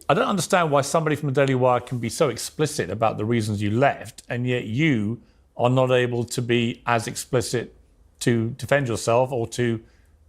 I don't understand why somebody from the Daily Wire can be so explicit about the reasons you left, and yet you are not able to be as explicit to defend yourself or to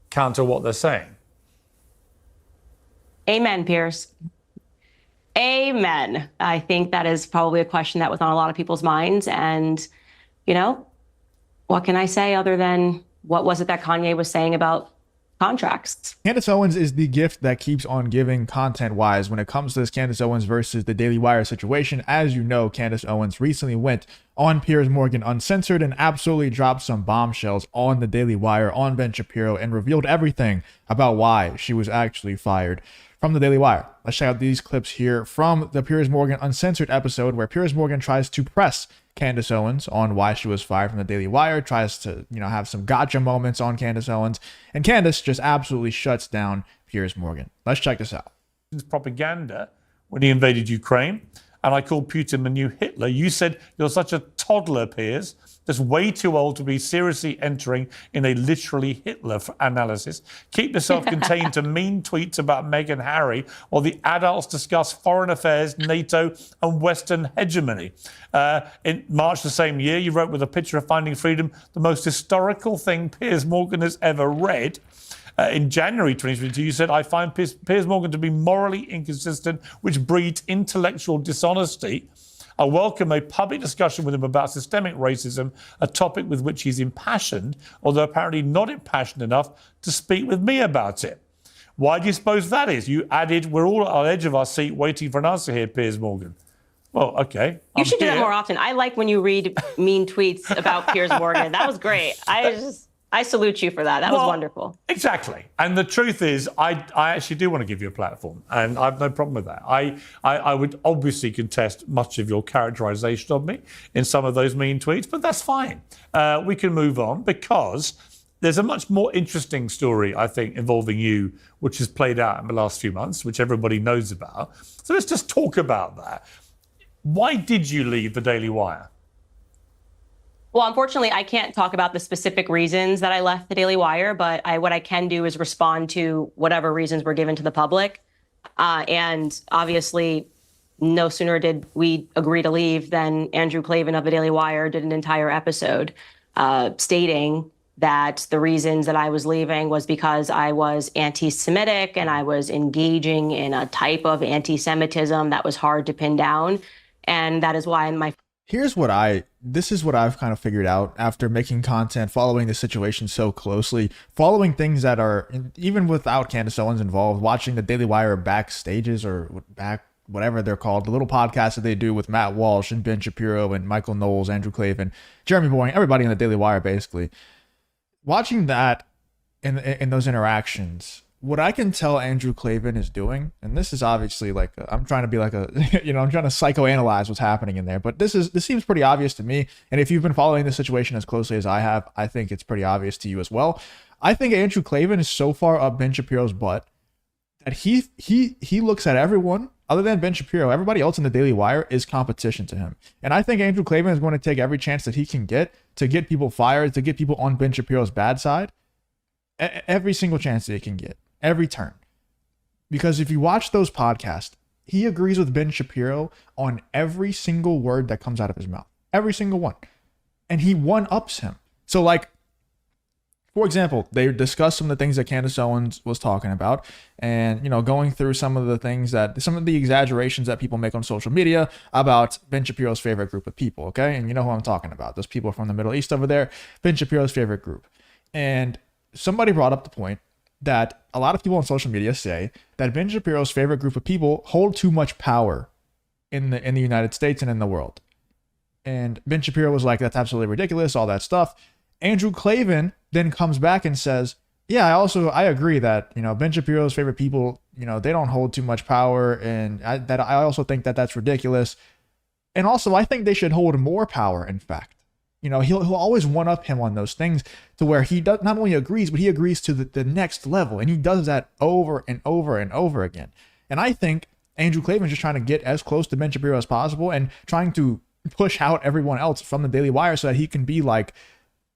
counter what they're saying. Amen, Piers. Amen. I think that is probably a question that was on a lot of people's minds. And, what can I say other than what was it that Kanye was saying about contracts? Candace Owens is the gift that keeps on giving content-wise when it comes to this Candace Owens versus the Daily Wire situation. As you know, Candace Owens recently went on Piers Morgan Uncensored and absolutely dropped some bombshells on the Daily Wire, on Ben Shapiro, and revealed everything about why she was actually fired from the Daily Wire. Let's check out these clips here from the Piers Morgan Uncensored episode where Piers Morgan tries to press Candace Owens on why she was fired from the Daily Wire, tries to, have some gotcha moments on Candace Owens, and Candace just absolutely shuts down Piers Morgan. Let's check this out. Propaganda when he invaded Ukraine, and I called Putin the new Hitler. You said you're such a toddler, Piers, just way too old to be seriously entering in a literally Hitler analysis. Keep yourself contained to mean tweets about Meghan and Harry while the adults discuss foreign affairs, NATO, and Western hegemony. In March the same year, you wrote with a picture of Finding Freedom, the most historical thing Piers Morgan has ever read. In January 2022, you said, I find Piers Morgan to be morally inconsistent, which breeds intellectual dishonesty. I welcome a public discussion with him about systemic racism, a topic with which he's impassioned, although apparently not impassioned enough to speak with me about it. Why do you suppose that is? You added, we're all on the edge of our seat waiting for an answer here, Piers Morgan. Well, okay. You should do that more often. I like when you read mean tweets about Piers Morgan. That was great. I salute you for that. That was wonderful. Exactly. And the truth is, I actually do want to give you a platform, and I have no problem with that. I would obviously contest much of your characterization of me in some of those mean tweets, but that's fine. We can move on because there's a much more interesting story, I think, involving you, which has played out in the last few months, which everybody knows about. So let's just talk about that. Why did you leave the Daily Wire? Well, unfortunately, I can't talk about the specific reasons that I left the Daily Wire, but what I can do is respond to whatever reasons were given to the public. And obviously, no sooner did we agree to leave than Andrew Klavan of the Daily Wire did an entire episode stating that the reasons that I was leaving was because I was anti-Semitic and I was engaging in a type of anti-Semitism that was hard to pin down. And that is why in my this is what I've kind of figured out after making content, following the situation so closely, following things that are, even without Candace Owens involved, watching the Daily Wire backstages or whatever they're called, the little podcasts that they do with Matt Walsh and Ben Shapiro and Michael Knowles, Andrew Klavan, Jeremy Boring, everybody in the Daily Wire, basically. Watching that in those interactions, what I can tell Andrew Klavan is doing, and this is obviously like, I'm trying to be like I'm trying to psychoanalyze what's happening in there, but this seems pretty obvious to me. And if you've been following the situation as closely as I have, I think it's pretty obvious to you as well. I think Andrew Klavan is so far up Ben Shapiro's butt that he looks at everyone other than Ben Shapiro. Everybody else in the Daily Wire is competition to him. And I think Andrew Klavan is going to take every chance that he can get to get people fired, to get people on Ben Shapiro's bad side. Every single chance that he can get. Every turn. Because if you watch those podcasts, he agrees with Ben Shapiro on every single word that comes out of his mouth. Every single one. And he one-ups him. So like, for example, they discussed some of the things that Candace Owens was talking about and, going through some of the exaggerations that people make on social media about Ben Shapiro's favorite group of people, okay? And you know who I'm talking about. Those people from the Middle East over there, Ben Shapiro's favorite group. And somebody brought up the point that a lot of people on social media say that Ben Shapiro's favorite group of people hold too much power in the United States and in the world. And Ben Shapiro was like, that's absolutely ridiculous, all that stuff. Andrew Klavan then comes back and says, yeah, I agree that, Ben Shapiro's favorite people, they don't hold too much power. And I also think that that's ridiculous. And also, I think they should hold more power, in fact. He'll always one-up him on those things to where he does not only agrees, but he agrees to the next level. And he does that over and over and over again. And I think Andrew Klavan is just trying to get as close to Ben Shapiro as possible and trying to push out everyone else from the Daily Wire so that he can be like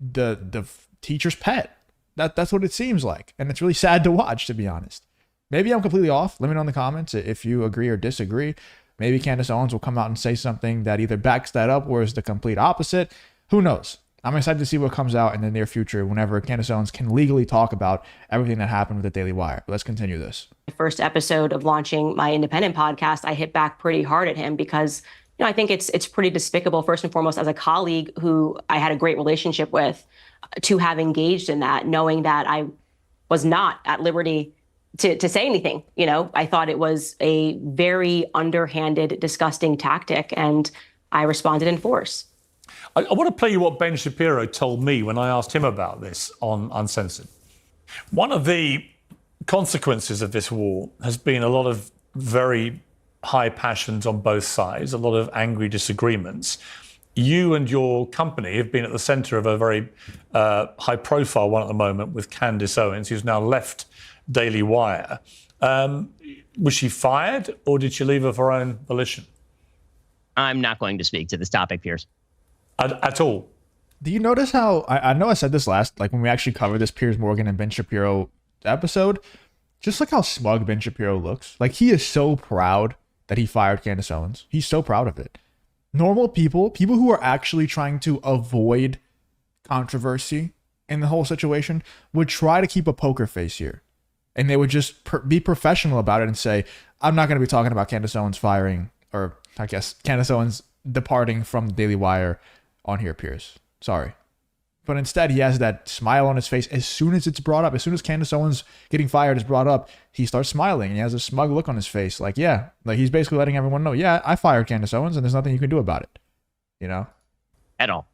the teacher's pet. That's what it seems like. And it's really sad to watch, to be honest. Maybe I'm completely off. Let me know in the comments if you agree or disagree. Maybe Candace Owens will come out and say something that either backs that up or is the complete opposite. Who knows? I'm excited to see what comes out in the near future whenever Candace Owens can legally talk about everything that happened with the Daily Wire. But let's continue this. First episode of launching my independent podcast, I hit back pretty hard at him because, I think it's pretty despicable, first and foremost, as a colleague who I had a great relationship with, to have engaged in that, knowing that I was not at liberty to say anything. I thought it was a very underhanded, disgusting tactic, and I responded in force. I want to play you what Ben Shapiro told me when I asked him about this on Uncensored. One of the consequences of this war has been a lot of very high passions on both sides, a lot of angry disagreements. You and your company have been at the center of a very high-profile one at the moment with Candace Owens, who's now left Daily Wire. Was she fired, or did she leave of her own volition? I'm not going to speak to this topic, Piers. At all. Do you notice how, I know I said this last, like when we actually covered this Piers Morgan and Ben Shapiro episode, just like how smug Ben Shapiro looks. Like he is so proud that he fired Candace Owens. He's so proud of it. Normal people who are actually trying to avoid controversy in the whole situation would try to keep a poker face here. And they would just be professional about it and say, I'm not going to be talking about Candace Owens firing, or I guess Candace Owens departing from the Daily Wire on here, Piers. Sorry. But instead, he has that smile on his face as soon as it's brought up. As soon as Candace Owens getting fired is brought up, he starts smiling. And he has a smug look on his face. Like, yeah, like he's basically letting everyone know, yeah, I fired Candace Owens and there's nothing you can do about it. At all.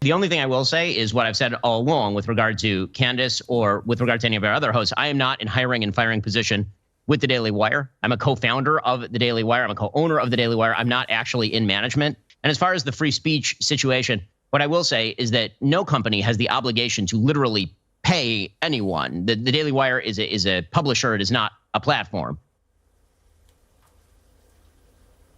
The only thing I will say is what I've said all along with regard to Candace or with regard to any of our other hosts. I am not in hiring and firing position with the Daily Wire. I'm a co-founder of the Daily Wire. I'm a co-owner of the Daily Wire. I'm not actually in management. And as far as the free speech situation, what I will say is that no company has the obligation to literally pay anyone. The Daily Wire is a publisher. It is not a platform.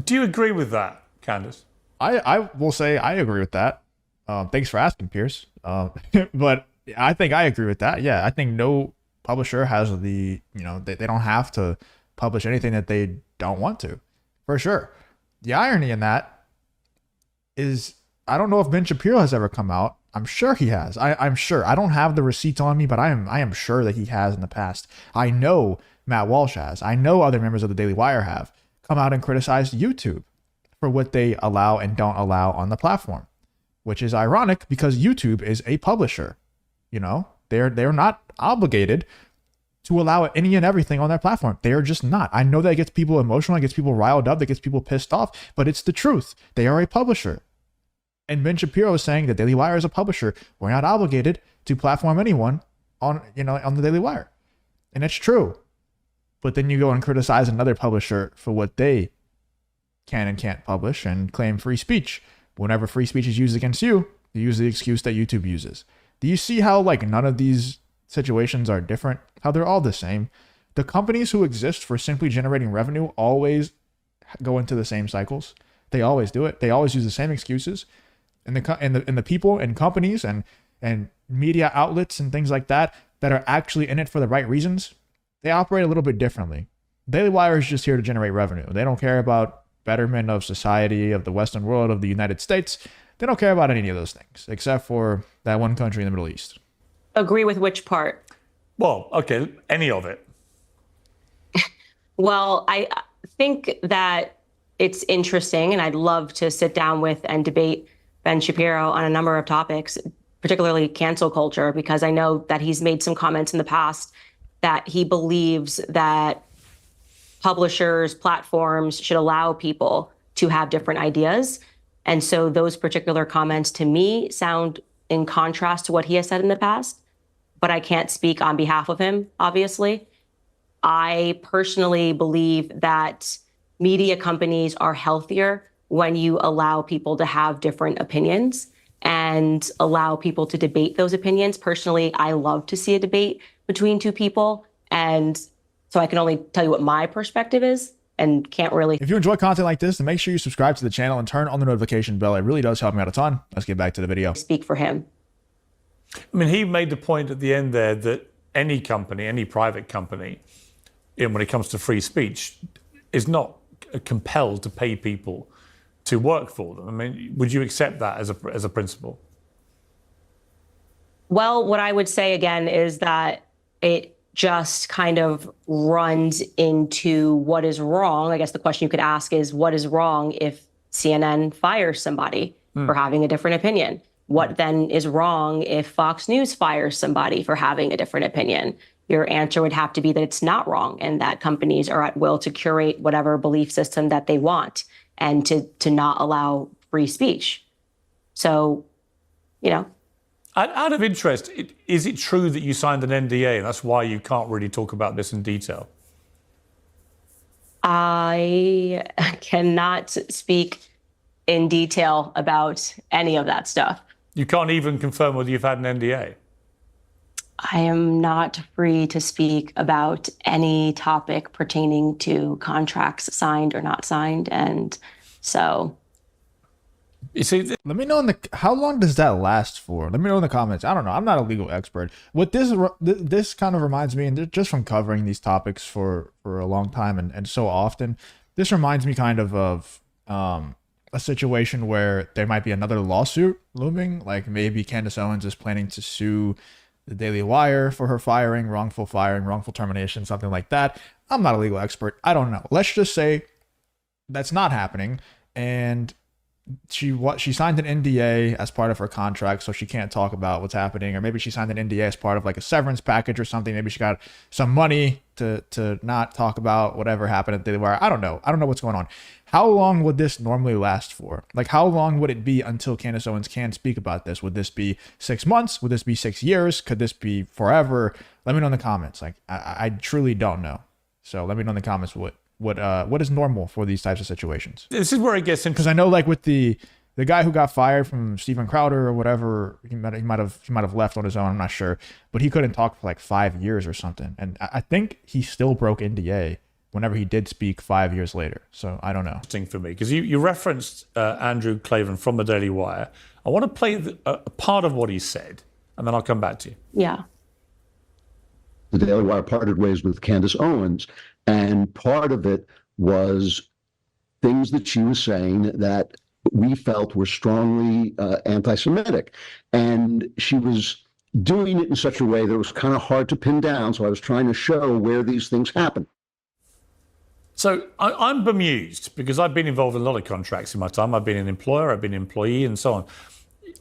Do you agree with that, Candace? I will say I agree with that. Thanks for asking, Piers. But I think I agree with that. Yeah, I think no publisher has the, they don't have to publish anything that they don't want to, for sure. The irony in that is, I don't know if Ben Shapiro has ever come out. I'm sure he has. I'm sure. I don't have the receipts on me, but I am sure that he has in the past. I know Matt Walsh has. I know other members of the Daily Wire have come out and criticized YouTube for what they allow and don't allow on the platform, which is ironic because YouTube is a publisher. They're not obligated to allow any and everything on their platform. They are just not. I know that gets people emotional, it gets people riled up, that gets people pissed off, but it's the truth. They are a publisher. And Ben Shapiro is saying that Daily Wire is a publisher. We're not obligated to platform anyone on the Daily Wire. And it's true. But then you go and criticize another publisher for what they can and can't publish and claim free speech. Whenever free speech is used against you, you use the excuse that YouTube uses. Do you see how none of these situations are different? How they're all the same? The companies who exist for simply generating revenue always go into the same cycles. They always do it. They always use the same excuses. And the people and companies and media outlets and things like that are actually in it for the right reasons, they operate a little bit differently. Daily Wire is just here to generate revenue. They don't care about betterment of society, of the Western world, of the United States. They don't care about any of those things, except for that one country in the Middle East. Agree with which part? Well, okay, any of it. Well, I think that it's interesting, and I'd love to sit down with and debate Ben Shapiro on a number of topics, particularly cancel culture, because I know that he's made some comments in the past that he believes that publishers, platforms should allow people to have different ideas. And so those particular comments to me sound in contrast to what he has said in the past, but I can't speak on behalf of him, obviously. I personally believe that media companies are healthier when you allow people to have different opinions and allow people to debate those opinions. Personally, I love to see a debate between two people. And so I can only tell you what my perspective is and can't really. If you enjoy content like this, then make sure you subscribe to the channel and turn on the notification bell. It really does help me out a ton. Let's get back to the video. Speak for him. I mean, he made the point at the end there that any company, any private company, when it comes to free speech, is not compelled to pay people to work for them. I mean, would you accept that as a principle? Well, what I would say again is that it just kind of runs into what is wrong. I guess the question you could ask is, what is wrong if CNN fires somebody for having a different opinion? What then is wrong if Fox News fires somebody for having a different opinion? Your answer would have to be that it's not wrong and that companies are at will to curate whatever belief system that they want and to not allow free speech. So, you know. Out of interest, is it true that you signed an NDA and that's why you can't really talk about this in detail? I cannot speak in detail about any of that stuff. You can't even confirm whether you've had an NDA? I am not free to speak about any topic pertaining to contracts signed or not signed. And so... You see, let me know how long does that last for? Let me know in the comments. I don't know. I'm not a legal expert. What this kind of reminds me, and just from covering these topics for a long time and so often, this reminds me kind of a situation where there might be another lawsuit looming. Like maybe Candace Owens is planning to sue the Daily Wire for her wrongful termination, something like that. I'm not a legal expert. I don't know. Let's just say that's not happening, and she signed an NDA as part of her contract, so she can't talk about what's happening. Or maybe she signed an NDA as part of like a severance package or something. Maybe she got some money to not talk about whatever happened at the Daily Wire. I don't know what's going on. How long would this normally last for? Like, how long would it be until Candace Owens can speak about this? Would this be 6 months? Would this be 6 years? Could this be forever? Let me know in the comments. Like, I truly don't know. So let me know in the comments what is normal for these types of situations. This is where it gets interesting. Because I know, like with the guy who got fired from Steven Crowder or whatever, he might have left on his own. I'm not sure, but he couldn't talk for like 5 years or something, and I think he still broke NDA whenever he did speak 5 years later. So I don't know. Interesting for me because you referenced Andrew Klavan from the Daily Wire. I want to play a part of what he said, and then I'll come back to you. Yeah. The Daily Wire parted ways with Candace Owens, and part of it was things that she was saying that we felt were strongly anti-Semitic. And she was doing it in such a way that it was kind of hard to pin down. So I was trying to show where these things happen. So I'm bemused because I've been involved in a lot of contracts in my time. I've been an employer, I've been an employee, and so on.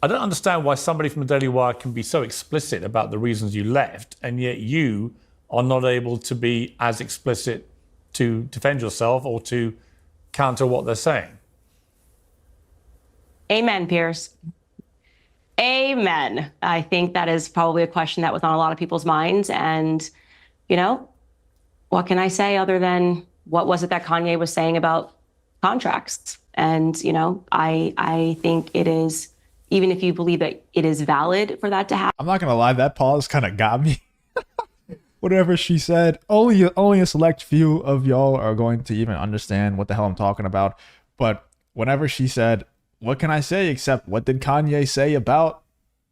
I don't understand why somebody from the Daily Wire can be so explicit about the reasons you left, and yet you are not able to be as explicit to defend yourself or to counter what they're saying. Amen, Piers. Amen. I think that is probably a question that was on a lot of people's minds. And, you know, what can I say other than what was it that Kanye was saying about contracts? And, you know, I think it is, even if you believe that it is valid for that to happen. I'm not going to lie, that pause kind of got me. Whatever she said, only a select few of y'all are going to even understand what the hell I'm talking about. But whenever she said, what can I say except what did Kanye say about?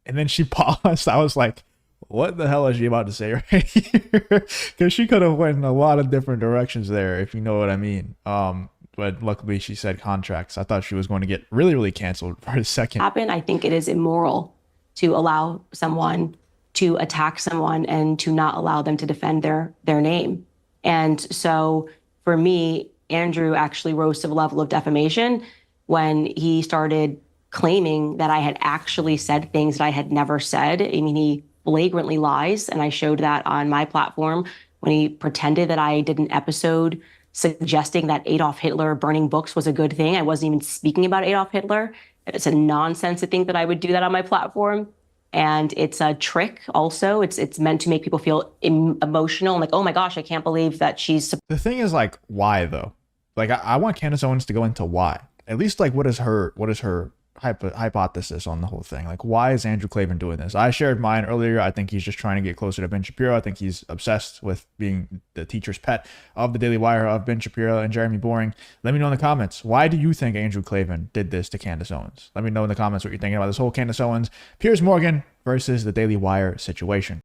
And then she paused. I was like, what the hell is she about to say right here? Because she could have went in a lot of different directions there, if you know what I mean. But luckily she said contracts. I thought she was going to get really, really canceled for a second. I think it is immoral to allow someone to attack someone and to not allow them to defend their name. And so for me, Andrew actually rose to the level of defamation when he started claiming that I had actually said things that I had never said. I mean, he flagrantly lies, and I showed that on my platform when he pretended that I did an episode suggesting that Adolf Hitler burning books was a good thing. I wasn't even speaking about Adolf Hitler. It's a nonsense to think that I would do that on my platform. And it's a trick also. It's meant to make people feel emotional and like, oh my gosh, I can't believe that she's... The thing is, like, why though? Like, I want Candace Owens to go into why. At least, like, what is her hypothesis on the whole thing? Like, why is Andrew Klavan doing this? I shared mine earlier. I think he's just trying to get closer to Ben Shapiro. I think he's obsessed with being the teacher's pet of the Daily Wire, of Ben Shapiro and Jeremy Boring. Let me know in the comments, why do you think Andrew Klavan did this to Candace Owens? Let me know in the comments what you're thinking about this whole Candace Owens, Piers Morgan versus the Daily Wire situation.